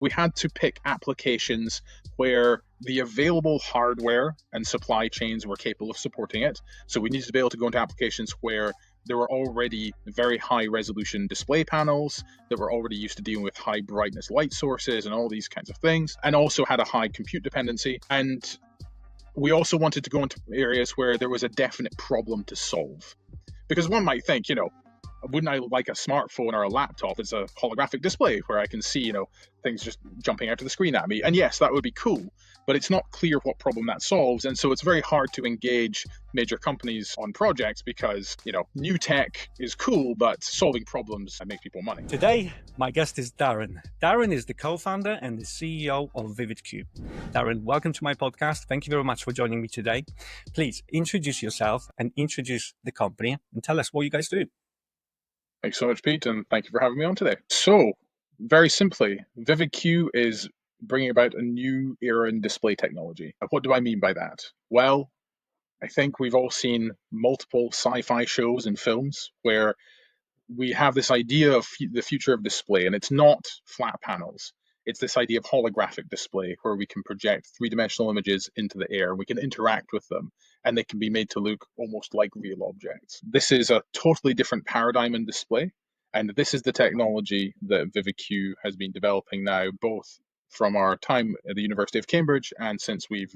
we had to pick applications where the available hardware and supply chains were capable of supporting it. So we needed to be able to go into applications where there were already very high resolution display panels that were already used to dealing with high brightness light sources and all these kinds of things, and also had a high compute dependency. And we also wanted to go into areas where there was a definite problem to solve. Because one might think, wouldn't I like a smartphone or a laptop as a holographic display where I can see, things just jumping out of the screen at me? And yes, that would be cool, but it's not clear what problem that solves. And so it's very hard to engage major companies on projects because, new tech is cool, but solving problems makes people money. Today, my guest is Darran. Darran is the co-founder and the CEO of VividQ. Darran, welcome to my podcast. Thank you very much for joining me today. Please introduce yourself and introduce the company and tell us what you guys do. Thanks so much, Pete, and thank you for having me on today. So, very simply, VividQ is bringing about a new era in display technology. What do I mean by that? Well, I think we've all seen multiple sci-fi shows and films where we have this idea of the future of display, and it's not flat panels. It's this idea of holographic display where we can project three-dimensional images into the air. We can interact with them, and they can be made to look almost like real objects. This is a totally different paradigm in display, and this is the technology that VividQ has been developing now, both from our time at the University of Cambridge and since we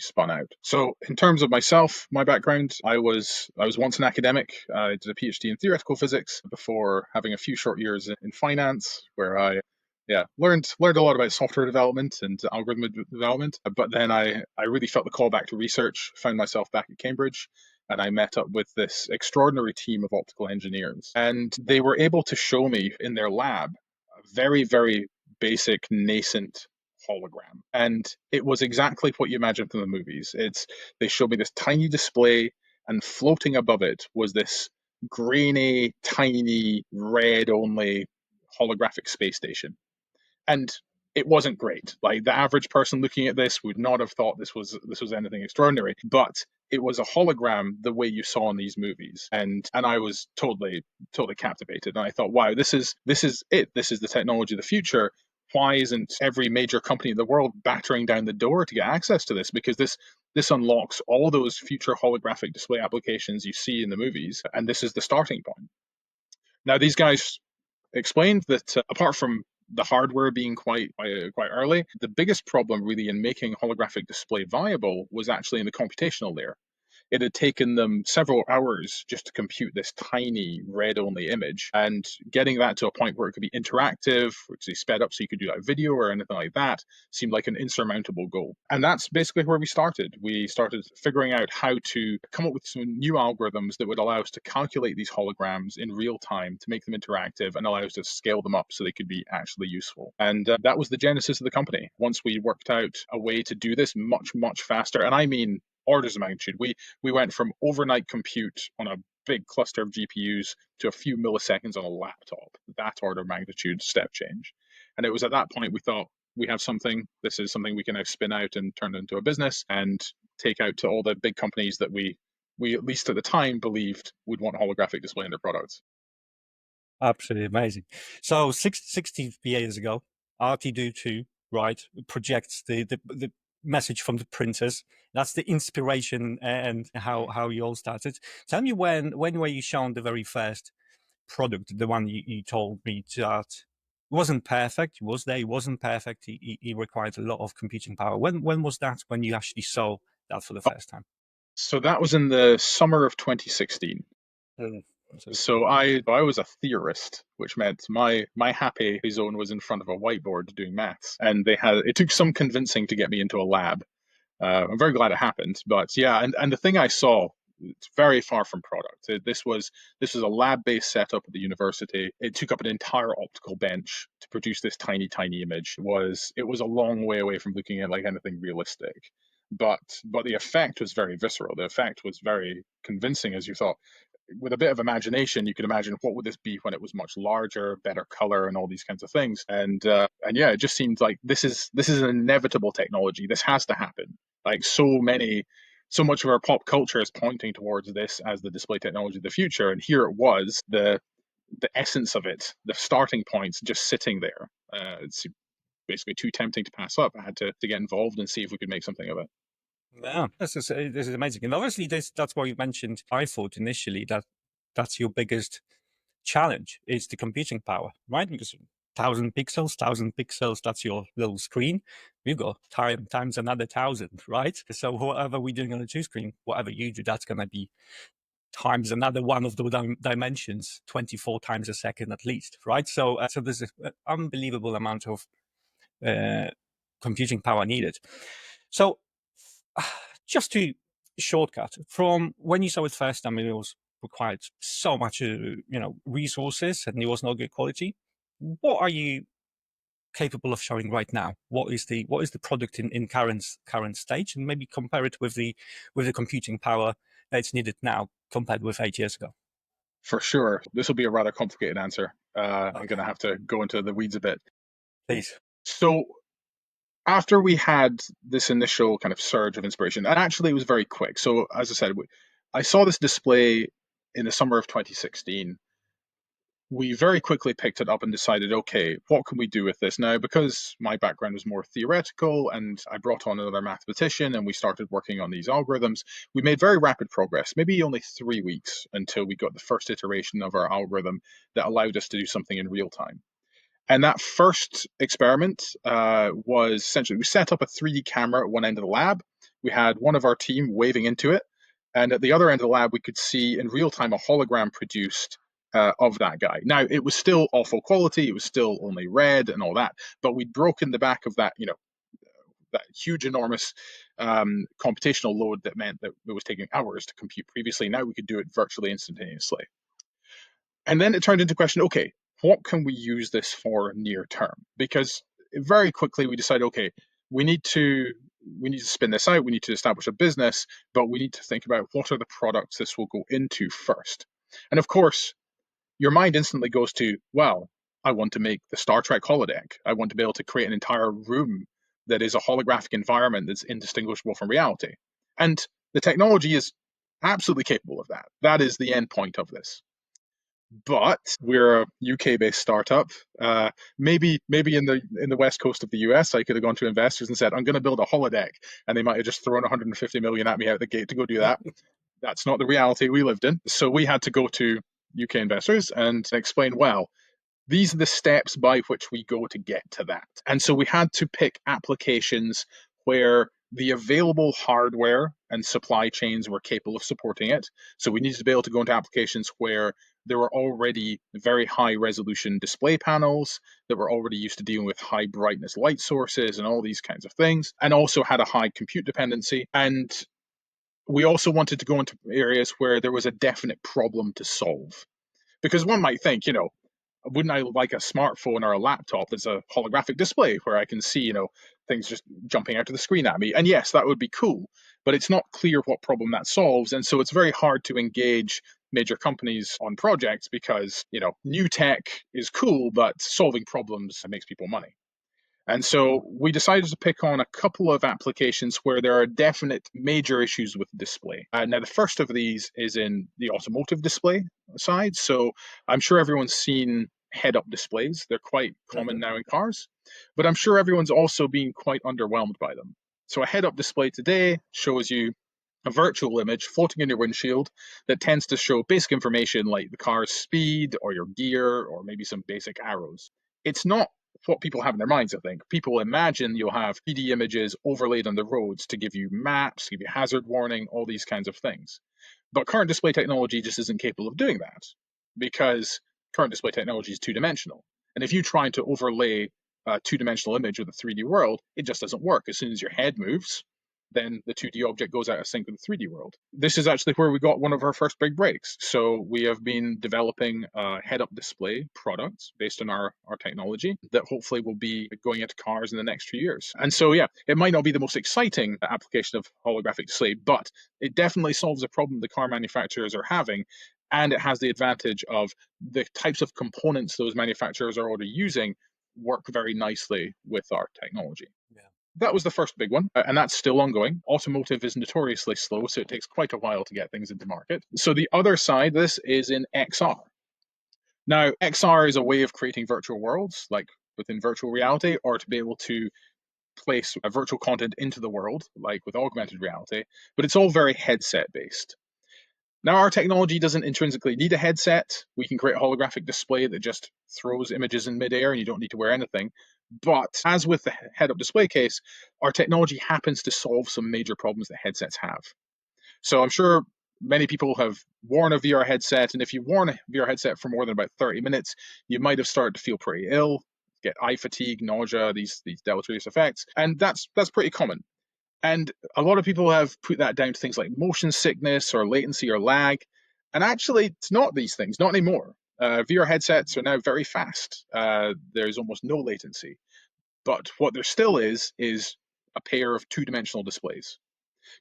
spun out. So in terms of myself, my background, I was once an academic. I did a PhD in theoretical physics before having a few short years in finance, where I learned a lot about software development and algorithm development. But then I really felt the call back to research, found myself back at Cambridge, and I met up with this extraordinary team of optical engineers. And they were able to show me in their lab a very, very basic nascent hologram. And it was exactly what you imagine from the movies. They showed me this tiny display, and floating above it was this grainy, tiny, red-only holographic space station. And it wasn't great. Like, the average person looking at this would not have thought this was anything extraordinary, but it was a hologram the way you saw in these movies. And I was totally captivated. And I thought, wow, this is it. This is the technology of the future. Why isn't every major company in the world battering down the door to get access to this? Because this unlocks all those future holographic display applications you see in the movies, and this is the starting point. Now, these guys explained that apart from the hardware being quite early, the biggest problem really in making holographic display viable was actually in the computational layer. It had taken them several hours just to compute this tiny red-only image, and getting that to a point where it could be interactive, which they sped up so you could do like video or anything like that, seemed like an insurmountable goal. And that's basically where we started. We started figuring out how to come up with some new algorithms that would allow us to calculate these holograms in real time to make them interactive and allow us to scale them up so they could be actually useful. And that was the genesis of the company. Once we worked out a way to do this much, much faster, and I mean orders of magnitude. We went from overnight compute on a big cluster of GPUs to a few milliseconds on a laptop. That order of magnitude step change. And it was at that point we thought, we have something. This is something we can now spin out and turn into a business and take out to all the big companies that we at least at the time believed would want holographic display in their products. Absolutely amazing. So 60 years ago, RTD2, right, projects the message from the printers. That's the inspiration and how you all started. Tell me when were you shown the very first product, the one you told me that wasn't perfect, it wasn't perfect, he required a lot of computing power. When was that, when you actually saw that for the first time? So that was in the summer of 2016. So I was a theorist, which meant my happy zone was in front of a whiteboard doing maths, and it took some convincing to get me into a lab. I'm very glad it happened, but yeah, and the thing I saw, it's very far from product. This was a lab-based setup at the university. It took up an entire optical bench to produce this tiny image. It was a long way away from looking at like anything realistic. But the effect was very visceral. The effect was very convincing, as you thought. With a bit of imagination, you could imagine what would this be when it was much larger, better color, and all these kinds of things. And yeah, it just seemed like this is an inevitable technology. This has to happen. Like so much of our pop culture is pointing towards this as the display technology of the future, and here it was, the essence of it, the starting points, just sitting there. basically too tempting to pass up. I had to get involved and see if we could make something of it. Yeah, this is amazing. And obviously, that's why you mentioned. I thought initially that that's your biggest challenge is the computing power, right? Because 1,000 pixels, that's your little screen. We've got times another 1,000, right? So whatever we're doing on the two screen, whatever you do, that's going to be times another one of the dimensions, 24 times a second at least, right? So there's an unbelievable amount of computing power needed. So just to shortcut from when you saw it first, I mean, it was required so much, resources, and it was not good quality. What are you capable of showing right now? What is the product in current stage, and maybe compare it with the computing power that's needed now compared with 8 years ago? For sure, this will be a rather complicated answer. I'm going Okay, to have to go into the weeds a bit. please. So after we had this initial kind of surge of inspiration, and actually it was very quick. So as I said, I saw this display in the summer of 2016. We very quickly picked it up and decided, okay, what can we do with this now? Because my background was more theoretical and I brought on another mathematician and we started working on these algorithms, we made very rapid progress, maybe only 3 weeks until we got the first iteration of our algorithm that allowed us to do something in real time. And that first experiment was essentially we set up a 3D camera at one end of the lab. We had one of our team waving into it. And at the other end of the lab, we could see in real time a hologram produced of that guy. Now, it was still awful quality. It was still only red and all that. But we'd broken the back of that, that huge, enormous computational load that meant that it was taking hours to compute previously. Now we could do it virtually instantaneously. And then it turned into question, okay, what can we use this for near term? Because very quickly we decided, okay, we need to spin this out, we need to establish a business, but we need to think about what are the products this will go into first. And of course, your mind instantly goes to, well, I want to make the Star Trek holodeck. I want to be able to create an entire room that is a holographic environment that's indistinguishable from reality. And the technology is absolutely capable of that. That is the end point of this, but we're a UK-based startup. Maybe in the west coast of the US, I could have gone to investors and said, "I'm going to build a holodeck," and they might have just thrown 150 million at me out the gate to go do that. That's not the reality we lived in. So we had to go to UK investors and explain, well, these are the steps by which we go to get to that. And so we had to pick applications where the available hardware and supply chains were capable of supporting it. So we needed to be able to go into applications where there were already very high resolution display panels that were already used to dealing with high brightness light sources and all these kinds of things, and also had a high compute dependency. And we also wanted to go into areas where there was a definite problem to solve. Because one might think, wouldn't I like a smartphone or a laptop that's a holographic display where I can see, things just jumping out of the screen at me? And yes, that would be cool, but it's not clear what problem that solves. And so it's very hard to engage major companies on projects because, new tech is cool, but solving problems makes people money. And so we decided to pick on a couple of applications where there are definite major issues with display. Now, the first of these is in the automotive display side. So I'm sure everyone's seen head-up displays. They're quite common now in cars, but I'm sure everyone's also been quite underwhelmed by them. So a head-up display today shows you a virtual image floating in your windshield that tends to show basic information like the car's speed or your gear or maybe some basic arrows. It's not what people have in their minds, I think. People imagine you'll have 3D images overlaid on the roads to give you maps, give you hazard warning, all these kinds of things. But current display technology just isn't capable of doing that because current display technology is two-dimensional. And if you try to overlay a two-dimensional image with a 3D world, it just doesn't work. As soon as your head moves, then the 2D object goes out of sync with the 3D world. This is actually where we got one of our first big breaks. So we have been developing a head-up display product based on our technology that hopefully will be going into cars in the next few years. And so, yeah, it might not be the most exciting application of holographic display, but it definitely solves a problem the car manufacturers are having. And it has the advantage of the types of components those manufacturers are already using work very nicely with our technology. Yeah. That was the first big one, and that's still ongoing. Automotive is notoriously slow, so it takes quite a while to get things into market. So the other side of this is in XR. Now, XR is a way of creating virtual worlds, like within virtual reality, or to be able to place a virtual content into the world, like with augmented reality, but it's all very headset based. Now, our technology doesn't intrinsically need a headset. We can create a holographic display that just throws images in midair and you don't need to wear anything. But as with the head up display case, our technology happens to solve some major problems that headsets have. So I'm sure many people have worn a VR headset, and if you've worn a VR headset for more than about 30 minutes, you might have started to feel pretty ill, get eye fatigue, nausea, these deleterious effects, and that's pretty common. And a lot of people have put that down to things like motion sickness or latency or lag. And actually, it's not these things, not anymore. VR headsets are now very fast. There's almost no latency. But what there still is a pair of two-dimensional displays.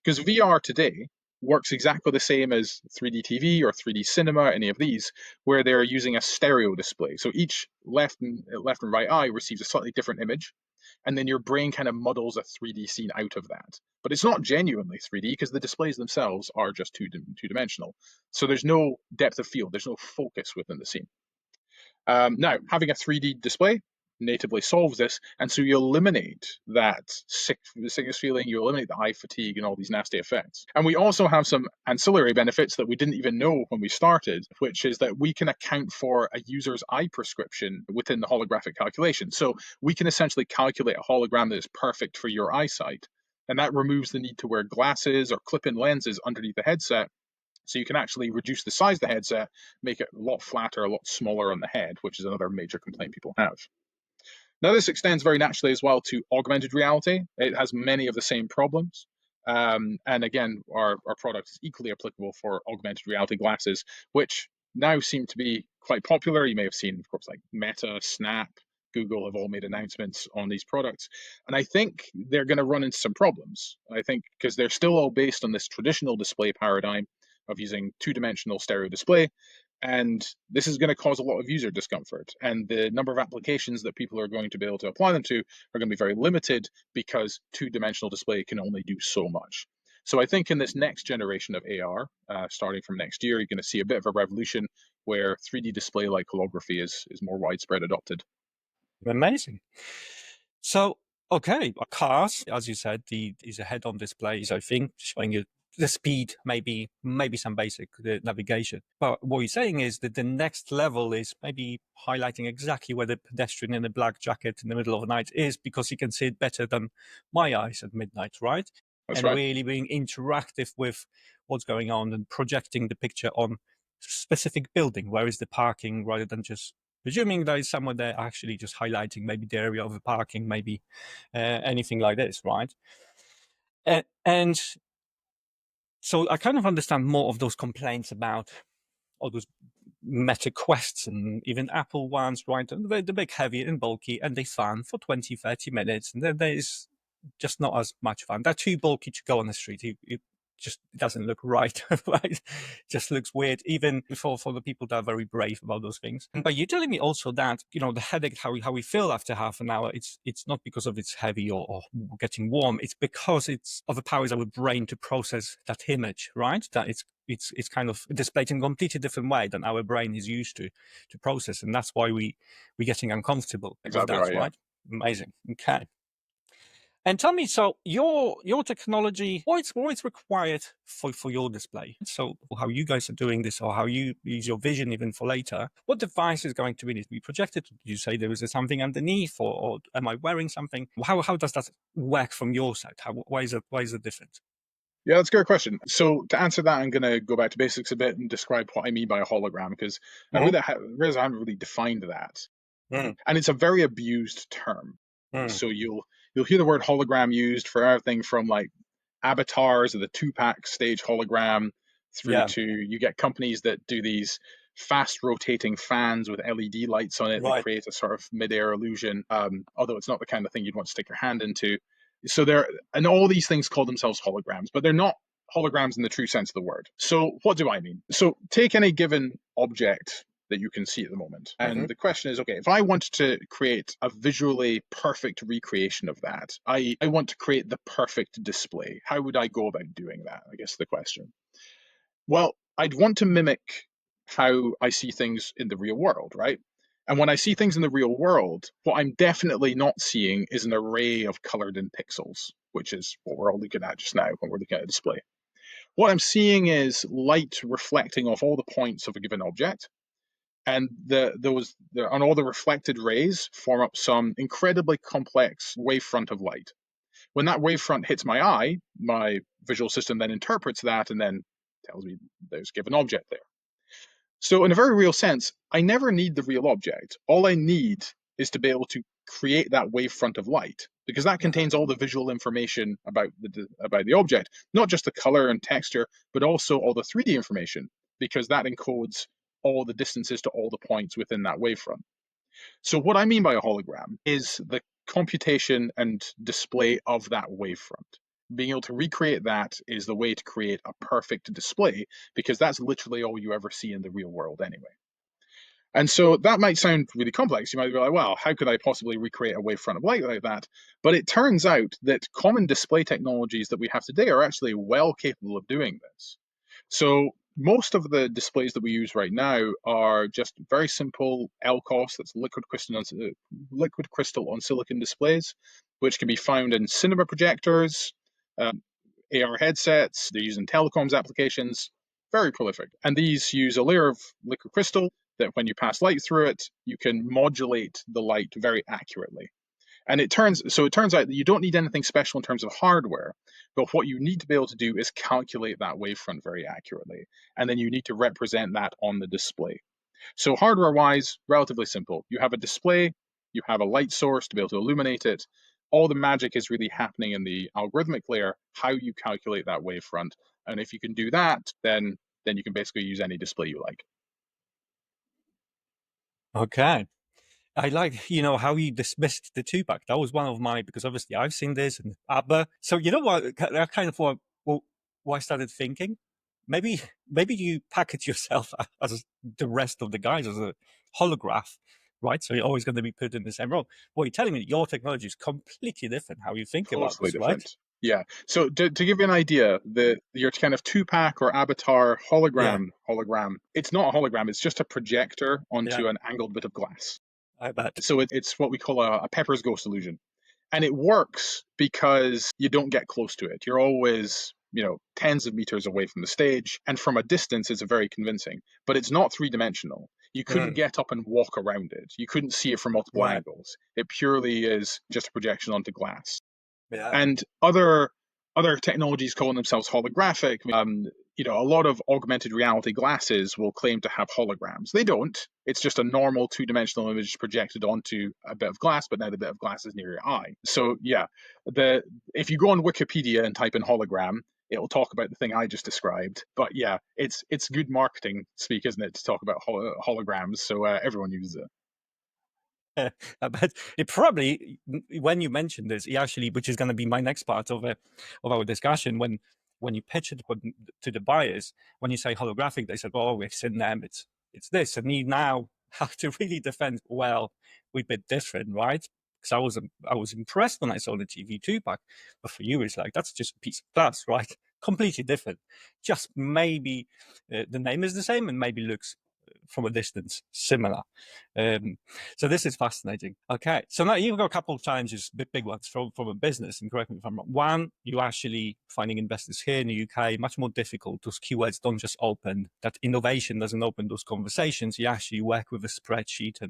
Because VR today works exactly the same as 3D TV or 3D cinema, any of these, where they're using a stereo display. So each left and right eye receives a slightly different image, and then your brain kind of muddles a 3D scene out of that. But it's not genuinely 3D because the displays themselves are just two-dimensional. So there's no depth of field, there's no focus within the scene. Now, having a 3D display natively solves this, and so you eliminate that sickness feeling, you eliminate the eye fatigue and all these nasty effects. And we also have some ancillary benefits that we didn't even know when we started, which is that we can account for a user's eye prescription within the holographic calculation. So we can essentially calculate a hologram that is perfect for your eyesight, and that removes the need to wear glasses or clip-in lenses underneath the headset. So you can actually reduce the size of the headset, make it a lot flatter, a lot smaller on the head, which is another major complaint people have. Now, this extends very naturally as well to augmented reality. It has many of the same problems. And again, our product is equally applicable for augmented reality glasses, which now seem to be quite popular. You may have seen, of course, like Meta, Snap, Google have all made announcements on these products. And I think they're going to run into some problems. I think because they're still all based on this traditional display paradigm of using two-dimensional stereo display. And this is going to cause a lot of user discomfort. And the number of applications that people are going to be able to apply them to are going to be very limited because two-dimensional display can only do so much. So I think in this next generation of AR, starting from next year, you're going to see a bit of a revolution where 3D display like holography is more widespread adopted. Amazing. So, okay, cars, as you said, is a head-on displays, I think, showing you the speed, maybe some basic navigation. But what you're saying is that the next level is maybe highlighting exactly where the pedestrian in a black jacket in the middle of the night is, because he can see it better than my eyes at midnight, right? That's and right. really being interactive with what's going on and projecting the picture on specific building. Where is the parking, rather than just presuming there is someone there actually just highlighting maybe the area of the parking, maybe anything like this, right? And so I kind of understand more of those complaints about all those Meta Quests and even Apple ones, right? And they're big, heavy and bulky, and they fun for 20, 30 minutes. And then there's just not as much fun. They're too bulky to go on the street. It just doesn't look right, right? Just looks weird, even for the people that are very brave about those things. But you're telling me also that, the headache, how we feel after half an hour, it's not because of it's heavy or getting warm. It's because it's overpowers our brain to process that image, right? That it's kind of displayed in a completely different way than our brain is used to process. And that's why we're getting uncomfortable. Exactly That's right, right. Yeah. Amazing. Okay. And tell me, so your technology, what's required for your display? So how you guys are doing this, or how you use your vision even for later? What device is going to be projected? Did you say there is something underneath, or am I wearing something? How does that work from your side? Why is it different? Yeah, that's a great question. So to answer that, I'm going to go back to basics a bit and describe what I mean by a hologram, because I Mm-hmm. realize I haven't really defined that. Mm, And it's a very abused term. mm. So you'll hear the word hologram used for everything from like avatars or the two-pack stage hologram through Yeah, to you get companies that do these fast rotating fans with LED lights on it that right. create a sort of mid-air illusion. Although it's not the kind of thing you'd want to stick your hand into. So and all these things call themselves holograms, but they're not holograms in the true sense of the word. So what do I mean? So take any given object that you can see at the moment. Mm-hmm. And the question is, okay, if I wanted to create a visually perfect recreation of that, I want to create the perfect display. How would I go about doing that? I guess the question. Well, I'd want to mimic how I see things in the real world, right? And when I see things in the real world, what I'm definitely not seeing is an array of colored in pixels, which is what we're all looking at just now when we're looking at a display. What I'm seeing is light reflecting off all the points of a given object, and and all the reflected rays form up some incredibly complex wavefront of light. When that wavefront hits my eye, my visual system then interprets that and then tells me there's a given object there. So in a very real sense, I never need the real object. All I need is to be able to create that wavefront of light, because that contains all the visual information about the object, not just the color and texture, but also all the 3D information, because that encodes all the distances to all the points within that wavefront. So what I mean by a hologram is the computation and display of that wavefront. Being able to recreate that is the way to create a perfect display, because that's literally all you ever see in the real world anyway. And so that might sound really complex. You might be like, well, how could I possibly recreate a wavefront of light like that? But it turns out that common display technologies that we have today are actually well capable of doing this. So most of the displays that we use right now are just very simple LCOS, that's liquid crystal on silicon displays, which can be found in cinema projectors, AR headsets. They're used in telecoms applications, very prolific. And these use a layer of liquid crystal that when you pass light through it, you can modulate the light very accurately. And it turns out that you don't need anything special in terms of hardware, but what you need to be able to do is calculate that wavefront very accurately. And then you need to represent that on the display. So hardware-wise, relatively simple. You have a display, you have a light source to be able to illuminate it. All the magic is really happening in the algorithmic layer, how you calculate that wavefront. And if you can do that, then you can basically use any display you like. Okay. I like, how you dismissed the two-pack. That was one of my, because obviously I've seen this and ABBA. So you know what? That kind of what I started thinking. Maybe you package yourself as the rest of the guys as a holograph, right? So you're always going to be put in the same role. Well, you're telling me that your technology is completely different how you think about Totally this, right? different. Yeah. So to give you an idea, your kind of two-pack or avatar Yeah, hologram, it's not a hologram, it's just a projector yeah, onto an angled bit of glass. I bet. So it's what we call a Pepper's ghost illusion. And it works because you don't get close to it. You're always, tens of meters away from the stage. And from a distance, it's very convincing. But it's not three-dimensional. You couldn't Mm, get up and walk around it. You couldn't see it from multiple right. angles. It purely is just a projection onto glass. Yeah. And other technologies calling themselves holographic, a lot of augmented reality glasses will claim to have holograms. They don't. It's just a normal two-dimensional image projected onto a bit of glass, but now the bit of glass is near your eye. So yeah, if you go on Wikipedia and type in hologram, it'll talk about the thing I just described. But yeah, it's good marketing speak, isn't it, to talk about holograms? So everyone uses it. But it probably, when you mentioned this, it actually, which is going to be my next part of our discussion, when you pitch it to the buyers, when you say holographic, they said, "Oh, we've seen them. It's this," and you now have to really defend. Well, we're a bit different, right? Because I was impressed when I saw the TV2 pack, but for you, it's like that's just a piece of glass, right? Completely different. Just maybe the name is the same and maybe looks from a distance similar. Um, so this is fascinating. Okay, so now you've got a couple of challenges, big ones from a business, and correct me if I'm wrong. One, you actually finding investors here in the UK much more difficult. Those keywords don't just open. That innovation doesn't open those conversations. You actually work with a spreadsheet,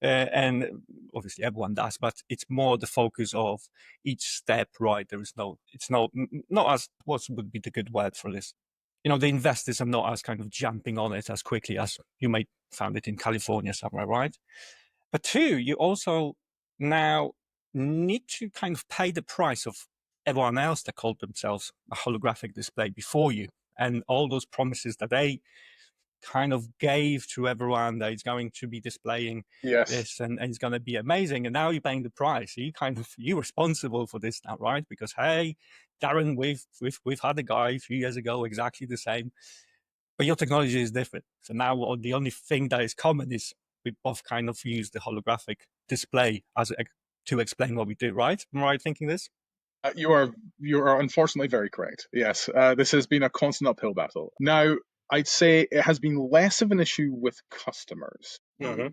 and obviously everyone does, but it's more the focus of each step. Right? It's not as what would be the good word for this. The investors are not as kind of jumping on it as quickly as you may found it in California somewhere, right? But two, you also now need to kind of pay the price of everyone else that called themselves a holographic display before you, and all those promises that they kind of gave to everyone that it's going to be displaying Yes. this and it's going to be amazing, and now you're paying the price. So you're responsible for this now, right? Because hey, Darran, we've had a guy a few years ago exactly the same, but your technology is different. So now the only thing that is common is we both kind of use the holographic display to explain what we do, right? Am I right thinking this? You are unfortunately very correct. Yes, this has been a constant uphill battle. Now, I'd say it has been less of an issue with customers. Mm-hmm.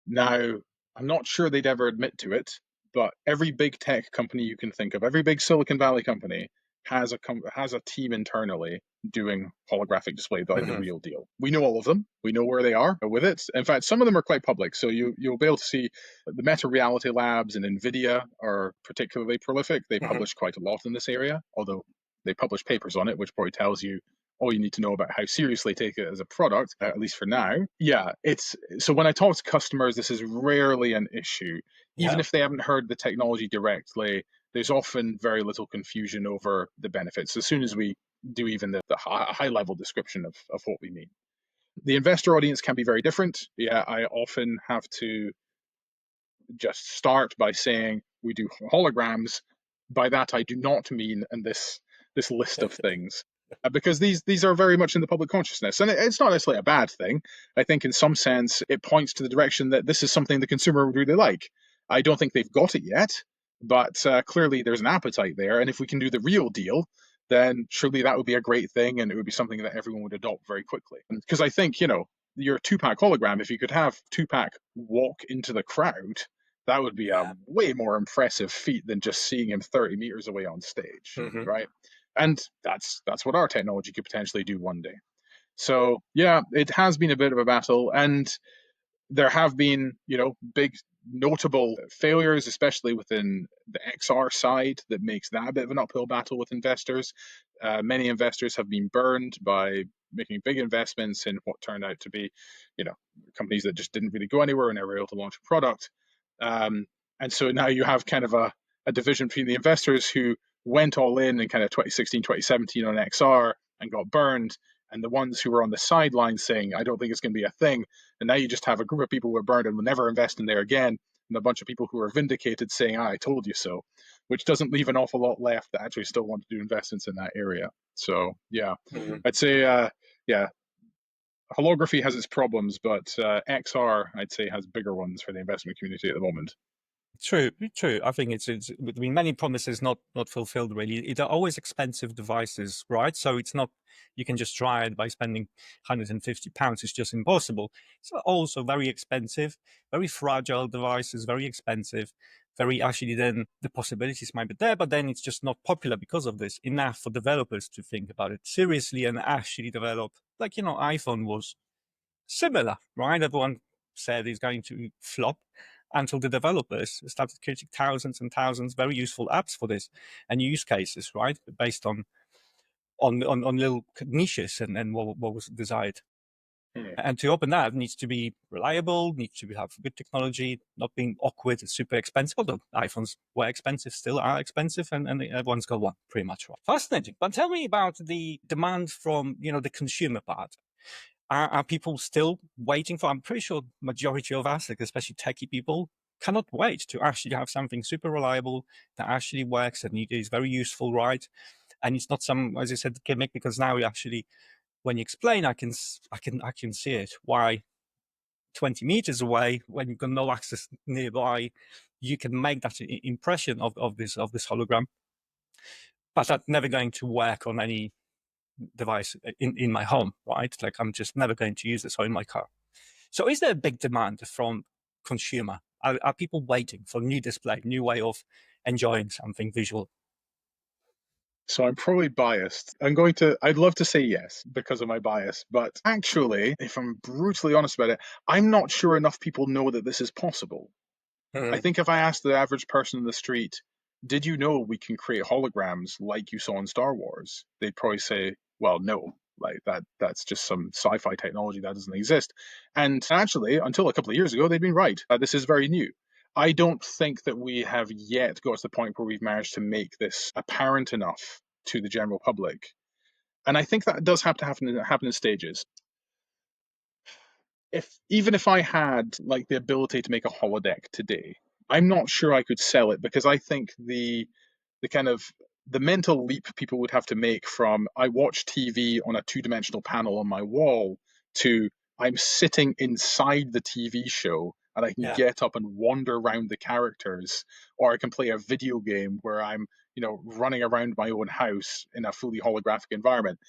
Now, I'm not sure they'd ever admit to it, but every big tech company you can think of, every big Silicon Valley company has a team internally doing holographic display, like the Hmm. real deal. We know all of them. We know where they are with it. In fact, some of them are quite public, so you'll be able to see the Meta Reality Labs and Nvidia are particularly prolific. They Hmm. publish quite a lot in this area, although they publish papers on it, which probably tells you all you need to know about how seriously take it as a product, at least for now. Yeah, it's so when I talk to customers, this is rarely an issue. Even Yeah. if they haven't heard the technology directly, there's often very little confusion over the benefits as soon as we do even the high level description of what we mean. The investor audience can be very different. Yeah, I often have to just start by saying we do holograms. By that, I do not mean in this list of things, because these are very much in the public consciousness, and it's not necessarily a bad thing. I think in some sense it points to the direction that this is something the consumer would really like. I don't think they've got it yet, but clearly there's an appetite there, and if we can do the real deal, then surely that would be a great thing, and it would be something that everyone would adopt very quickly. Because I think your two-pack hologram, if you could have two-pack walk into the crowd, that would be a Yeah. way more impressive feat than just seeing him 30 meters away on stage, Hmm. right? And that's what our technology could potentially do one day. So yeah, it has been a bit of a battle, and there have been, big notable failures, especially within the XR side, that makes that a bit of an uphill battle with investors. Many investors have been burned by making big investments in what turned out to be, you know, companies that just didn't really go anywhere and never able to launch a product. Um, and so now you have kind of a division between the investors who went all in kind of 2016, 2017 on XR and got burned, and the ones who were on the sidelines saying, I don't think it's going to be a thing. And now you just have a group of people who are burned and will never invest in there again, and a bunch of people who are vindicated saying, I told you so, which doesn't leave an awful lot left that actually still want to do investments in that area. So, yeah, Hmm. I'd say, yeah, holography has its problems, but XR, I'd say, has bigger ones for the investment community at the moment. True, true. I think it's I mean, many promises not fulfilled really. It are always expensive devices, right? So it's not you can just try it by spending £150. It's just impossible. It's also very expensive, very fragile devices, very expensive, very actually then the possibilities might be there, but then it's just not popular because of this enough for developers to think about it seriously and actually develop. Like, iPhone was similar, right? Everyone said it's going to flop until the developers started creating thousands and thousands very useful apps for this and use cases, right? Based on little niches and what was desired. Hmm. And to open that needs to be reliable, needs to have good technology, not being awkward, super expensive. Although iPhones were expensive, still are expensive, and everyone's got one pretty much. Right. Fascinating. But tell me about the demand from the consumer part. Are people still waiting for? I'm pretty sure majority of us, like especially techie people, cannot wait to actually have something super reliable that actually works and is very useful, right? And it's not some, as I said, gimmick, because now we actually, when you explain, I can see it. Why 20 meters away, when you've got no access nearby, you can make that impression of this hologram, but that's never going to work on any device in my home, right? Like I'm just never going to use this, or in my car. So is there a big demand from consumer? Are people waiting for new display, new way of enjoying something visual? So I'm probably biased. I'd love to say yes because of my bias, but actually, if I'm brutally honest about it, I'm not sure enough people know that this is possible. I Mm. think if I asked the average person in the street, did you know we can create holograms like you saw in Star Wars? They'd probably say, well, no, like that's just some sci-fi technology that doesn't exist. And actually, until a couple of years ago, they'd been right. This is very new. I don't think that we have yet got to the point where we've managed to make this apparent enough to the general public. And I think that does have to happen in stages. If I had like the ability to make a holodeck today, I'm not sure I could sell it, because I think the kind of the mental leap people would have to make from I watch TV on a two-dimensional panel on my wall to I'm sitting inside the TV show and I can Yeah. get up and wander around the characters, or I can play a video game where I'm running around my own house in a fully holographic environment.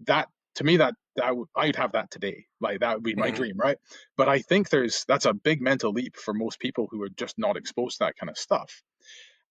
That To me, I'd have that today. Like that would be my Mhm. dream, right? But I think that's a big mental leap for most people who are just not exposed to that kind of stuff.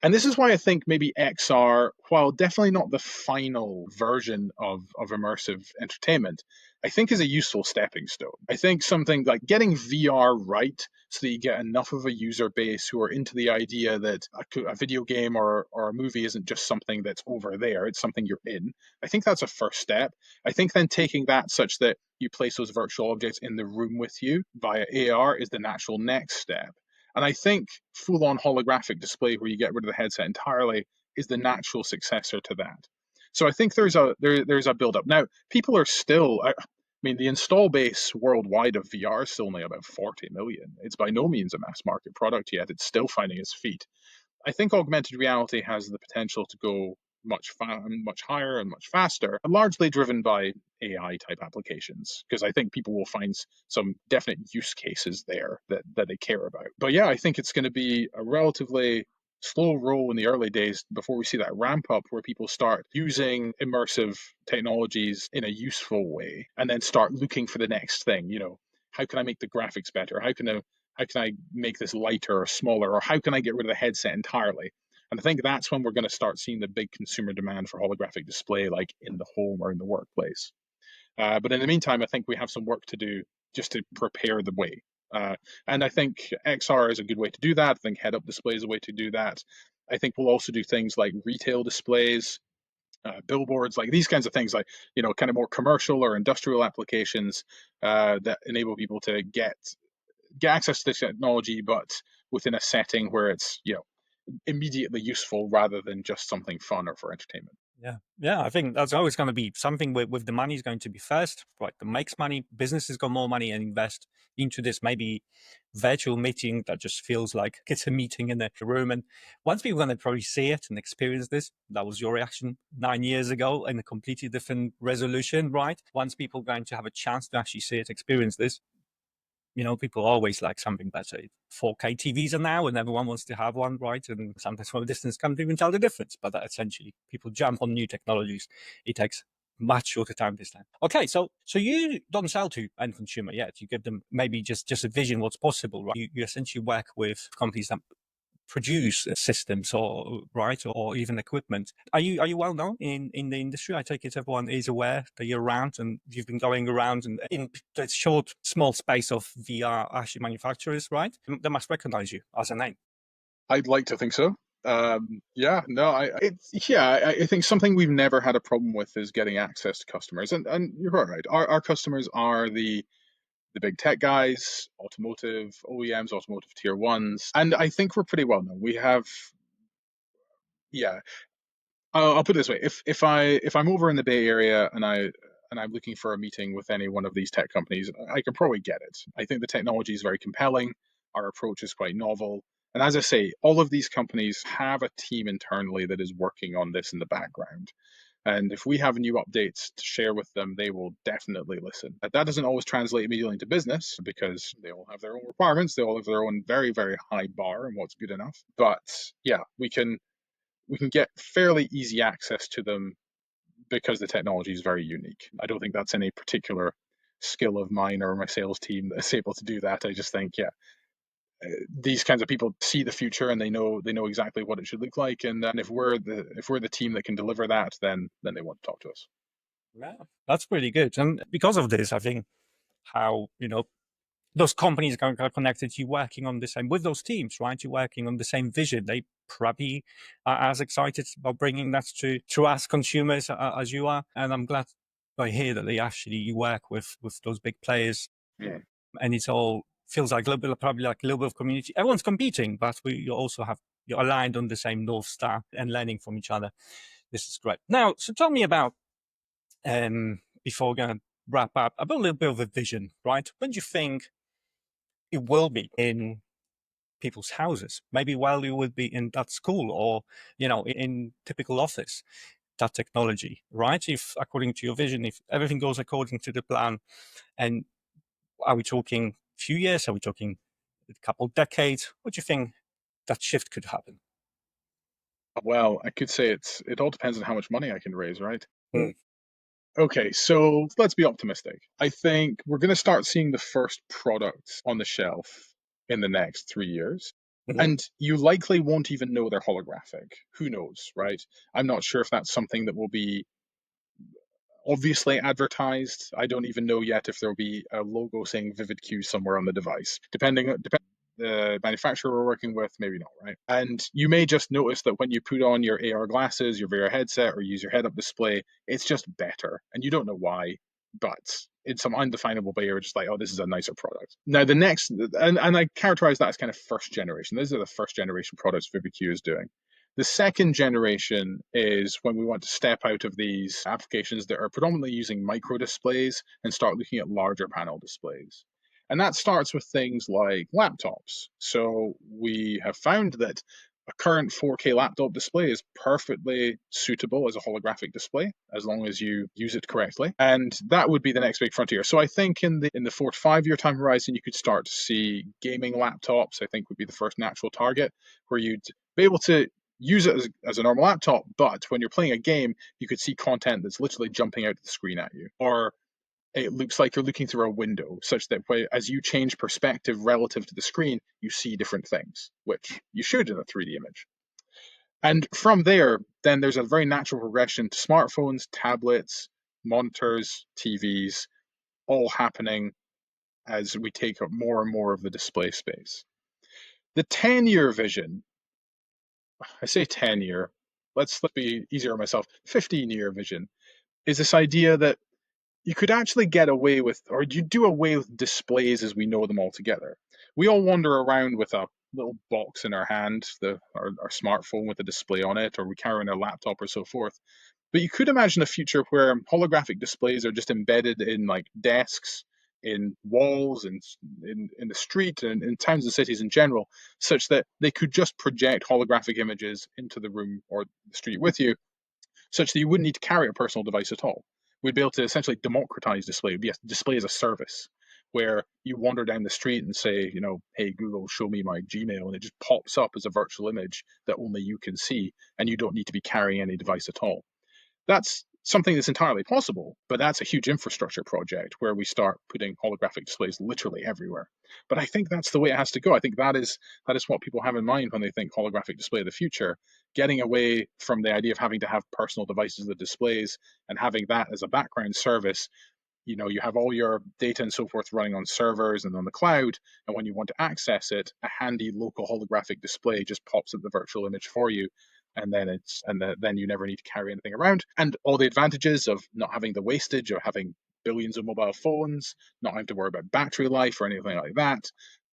And this is why I think maybe XR, while definitely not the final version of immersive entertainment, I think is a useful stepping stone. I think something like getting VR right so that you get enough of a user base who are into the idea that a video game or a movie isn't just something that's over there, it's something you're in. I think that's a first step. I think then taking that such that you place those virtual objects in the room with you via AR is the natural next step. And I think full on holographic display where you get rid of the headset entirely is the natural successor to that. So I think there's a build up. Now, people are still I mean the install base worldwide of VR is still only about 40 million. It's by no means a mass market product yet. It's still finding its feet. I think augmented reality has the potential to go much higher and much faster, largely driven by AI type applications, because I think people will find some definite use cases there that they care about. But yeah, I think it's going to be a relatively slow roll in the early days before we see that ramp up where people start using immersive technologies in a useful way and then start looking for the next thing. How can I make the graphics better? How can I make this lighter or smaller, or how can I get rid of the headset entirely? And I think that's when we're going to start seeing the big consumer demand for holographic display, like in the home or in the workplace. But in the meantime, I think we have some work to do just to prepare the way. And I think XR is a good way to do that. I think head-up display is a way to do that. I think we'll also do things like retail displays, billboards, like these kinds of things, like kind of more commercial or industrial applications that enable people to get access to the technology, but within a setting where it's immediately useful rather than just something fun or for entertainment. Yeah, yeah. I think that's always going to be something with the money is going to be first, right? That makes money. Businesses got more money and invest into this maybe virtual meeting that just feels like it's a meeting in the room. And once people are going to probably see it and experience this, that was your reaction 9 years ago in a completely different resolution, right? Once people are going to have a chance to actually see it, experience this, people always like something better. 4K TVs are now, and everyone wants to have one, right? And sometimes from a distance, can't even tell the difference. But that essentially, people jump on new technologies. It takes much shorter time this time. Okay, so you don't sell to end consumer yet. You give them maybe just a vision what's possible, right? You essentially work with companies that produce systems or right or even equipment. Are you well known in the industry? I take it everyone is aware that you're around and you've been going around and in the short small space of VR actually manufacturers, right? They must recognize you as a name. I'd like to think so. Yeah, no, I think something we've never had a problem with is getting access to customers, and you're right. Our customers are the big tech guys, automotive OEMs, automotive tier ones, and I think we're pretty well known. We have, yeah, I'll put it this way: if I'm over in the Bay Area and I'm looking for a meeting with any one of these tech companies, I can probably get it. I think the technology is very compelling. Our approach is quite novel. And as I say, all of these companies have a team internally that is working on this in the background. And if we have new updates to share with them, they will definitely listen. That doesn't always translate immediately into business because they all have their own requirements. They all have their own very, very high bar and what's good enough. But yeah, we can get fairly easy access to them because the technology is very unique. I don't think that's any particular skill of mine or my sales team that's able to do that. I just think, yeah, these kinds of people see the future and they know exactly what it should look like. And then if we're the team that can deliver that, then they want to talk to us. Yeah, that's pretty good. And because of this, I think how those companies are connected. You're working on the same with those teams, right? You're working on the same vision. They probably are as excited about bringing that to us consumers as you are. And I'm glad I hear that they actually you work with those big players, Yeah. and it's all feels like a little bit probably like a little bit of community. Everyone's competing, but you also have you're aligned on the same north star and learning from each other. This is great. Now, so tell me about before we're going to wrap up about a little bit of a vision, right? When do you think it will be in people's houses? Maybe while you would be in that school or, in typical office, that technology, right? If according to your vision, if everything goes according to the plan, and are we talking few years? Are we talking a couple decades? What do you think that shift could happen? Well, I could say it all depends on how much money I can raise, right? Okay, so let's be optimistic. I think we're going to start seeing the first products on the shelf in the next 3 years. Mhm. And you likely won't even know they're holographic. Who knows, right? I'm not sure if that's something that will be obviously advertised. I don't even know yet if there'll be a logo saying VividQ somewhere on the device. Depending the manufacturer we're working with, maybe not, right? And you may just notice that when you put on your AR glasses, your VR headset, or use your head-up display, it's just better, and you don't know why, but in some undefinable way, you're just like, oh, this is a nicer product. Now, the next, and I characterize that as kind of first generation. These are the first generation products VividQ is doing. The second generation is when we want to step out of these applications that are predominantly using micro displays and start looking at larger panel displays. And that starts with things like laptops. So we have found that a current 4K laptop display is perfectly suitable as a holographic display as long as you use it correctly. And that would be the next big frontier. So I think in the 4 to 5 year time horizon, you could start to see gaming laptops, I think would be the first natural target, where you'd be able to use it as a normal laptop, but when you're playing a game, you could see content that's literally jumping out of the screen at you. Or it looks like you're looking through a window, such that as you change perspective relative to the screen, you see different things, which you should in a 3D image. And from there, then there's a very natural progression to smartphones, tablets, monitors, TVs, all happening as we take up more and more of the display space. The 10-year vision, I say 10-year, let's be easier on myself, 15-year vision, is this idea that you could actually get away with, or you do away with displays as we know them altogether. We all wander around with a little box in our hand, our smartphone with a display on it, or we carry on a laptop or so forth. But you could imagine a future where holographic displays are just embedded in like desks, in walls, and in the street, and in towns and cities in general, such that they could just project holographic images into the room or the street with you, such that you wouldn't need to carry a personal device at all. We'd be able to essentially democratize display. It'd be a display as a service where you wander down the street and say, hey, Google, show me my Gmail, and it just pops up as a virtual image that only you can see, and you don't need to be carrying any device at all. That's something that's entirely possible, but that's a huge infrastructure project where we start putting holographic displays literally everywhere. But I think that's the way it has to go. I think that is what people have in mind when they think holographic display of the future, getting away from the idea of having to have personal devices that displays and having that as a background service. You have all your data and so forth running on servers and on the cloud, and when you want to access it, a handy local holographic display just pops up the virtual image for you, and then you never need to carry anything around. And all the advantages of not having the wastage of having billions of mobile phones, not having to worry about battery life or anything like that.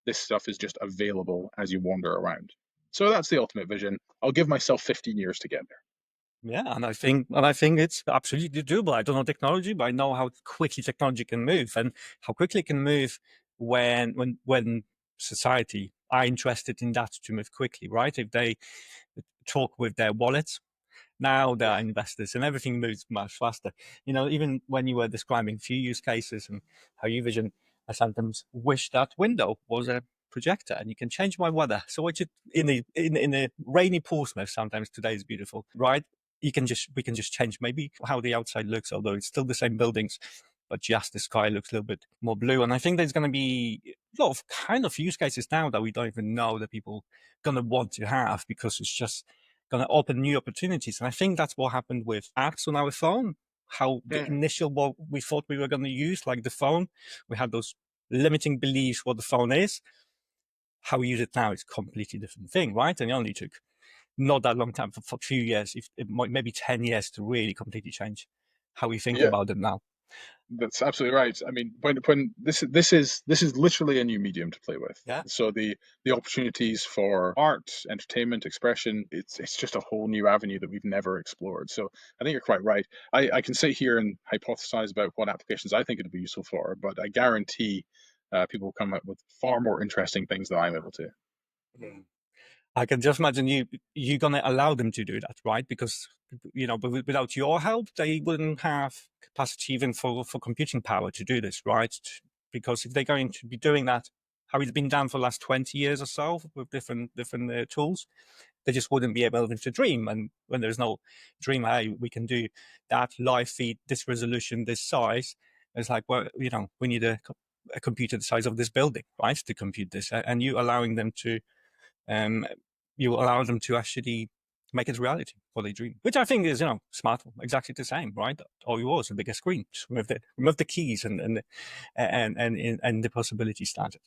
This stuff is just available as you wander around. So that's the ultimate vision. I'll give myself 15 years to get there. Yeah, and I think it's absolutely doable. I don't know technology, but I know how quickly technology can move and how quickly it can move when society are interested in that to move quickly, right? If they talk with their wallets, now there Yeah. are investors and everything moves much faster. Even when you were describing few use cases and how you vision, I sometimes wish that window was a projector and you can change my weather. So what you in a rainy Portsmouth, sometimes today is beautiful, right? We can just change maybe how the outside looks, although it's still the same buildings, but just the sky looks a little bit more blue. And I think there's going to be a lot of kind of use cases now that we don't even know that people going to want to have, because it's just going to open new opportunities. And I think that's what happened with apps on our phone. How the Mm. initial what we thought we were going to use, like the phone, we had those limiting beliefs what the phone is. How we use it now is a completely different thing, right? And it only took not that long time, for a few years, if maybe 10 years, to really completely change how we think Yeah. about them now. That's absolutely right. I mean, when this is literally a new medium to play with. Yeah. So the opportunities for art, entertainment, expression, it's just a whole new avenue that we've never explored. So I think you're quite right. I can sit here and hypothesize about what applications I think it'd be useful for, but I guarantee people will come up with far more interesting things than I'm able to. Mm. I can just imagine you're gonna allow them to do that, right? Because but without your help, they wouldn't have capacity even for computing power to do this, right? Because if they're going to be doing that, how it's been done for the last 20 years or so with different tools, They just wouldn't be able to dream. And when there's no dream, hey, we can do that live feed, this resolution, this size. It's like, well, we need a computer the size of this building, right, to compute this. And you allowing them to, actually make it reality for their dream, which I think is, smart, exactly the same, right? All yours, a bigger screen, just remove the keys and the possibility started.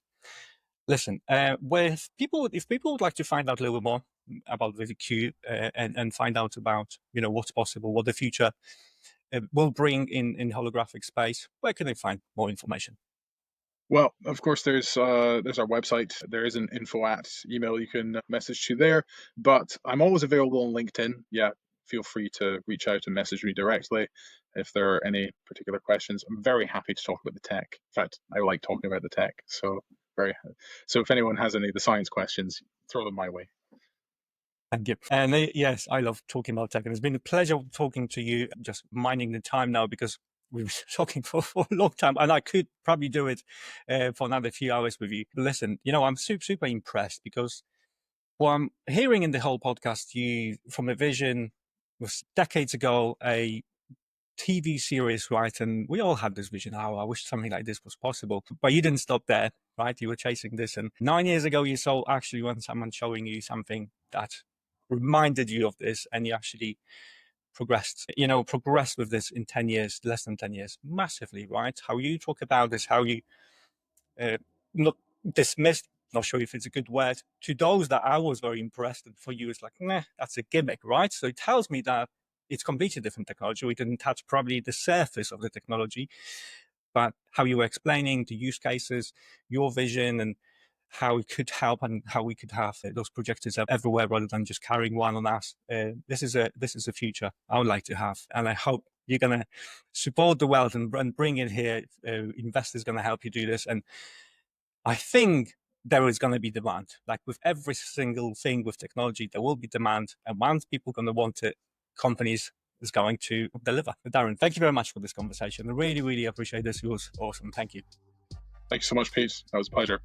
Listen, if people would like to find out a little bit more about VividQ and find out about what's possible, what the future will bring in holographic space, where can they find more information? Well, of course, there's our website. There is an info at email you can message to there. But I'm always available on LinkedIn. Yeah, feel free to reach out and message me directly if there are any particular questions. I'm very happy to talk about the tech. In fact, I like talking about the tech. So if anyone has any of the science questions, throw them my way. Thank you. And yes, I love talking about tech, and it's been a pleasure talking to you. Just minding the time now because we've been talking for a long time, and I could probably do it for another few hours with you. Listen, I'm super impressed because what I'm hearing in the whole podcast, you from a vision was decades ago, a TV series, right? And we all had this vision. Oh, I wish something like this was possible. But you didn't stop there, right? You were chasing this. And 9 years ago, you saw actually when someone showing you something that reminded you of this, and you actually progressed with this in 10 years, less than 10 years, massively, right? How you talk about this, how you not dismissed, not sure if it's a good word, to those that I was very impressed, and for you it's like, nah, that's a gimmick, right? So it tells me that it's completely different technology. We didn't touch probably the surface of the technology, but how you were explaining the use cases, your vision, and how it could help, and how we could have those projectors everywhere rather than just carrying one on us. This is a future I would like to have, and I hope you're going to support the world and bring it here. Investors going to help you do this, and I think there is going to be demand. Like with every single thing with technology, there will be demand, and once people are going to want it, companies is going to deliver. Darran, thank you very much for this conversation. I really appreciate this. It was awesome. Thank you. Thank you so much, Pete. That was a pleasure.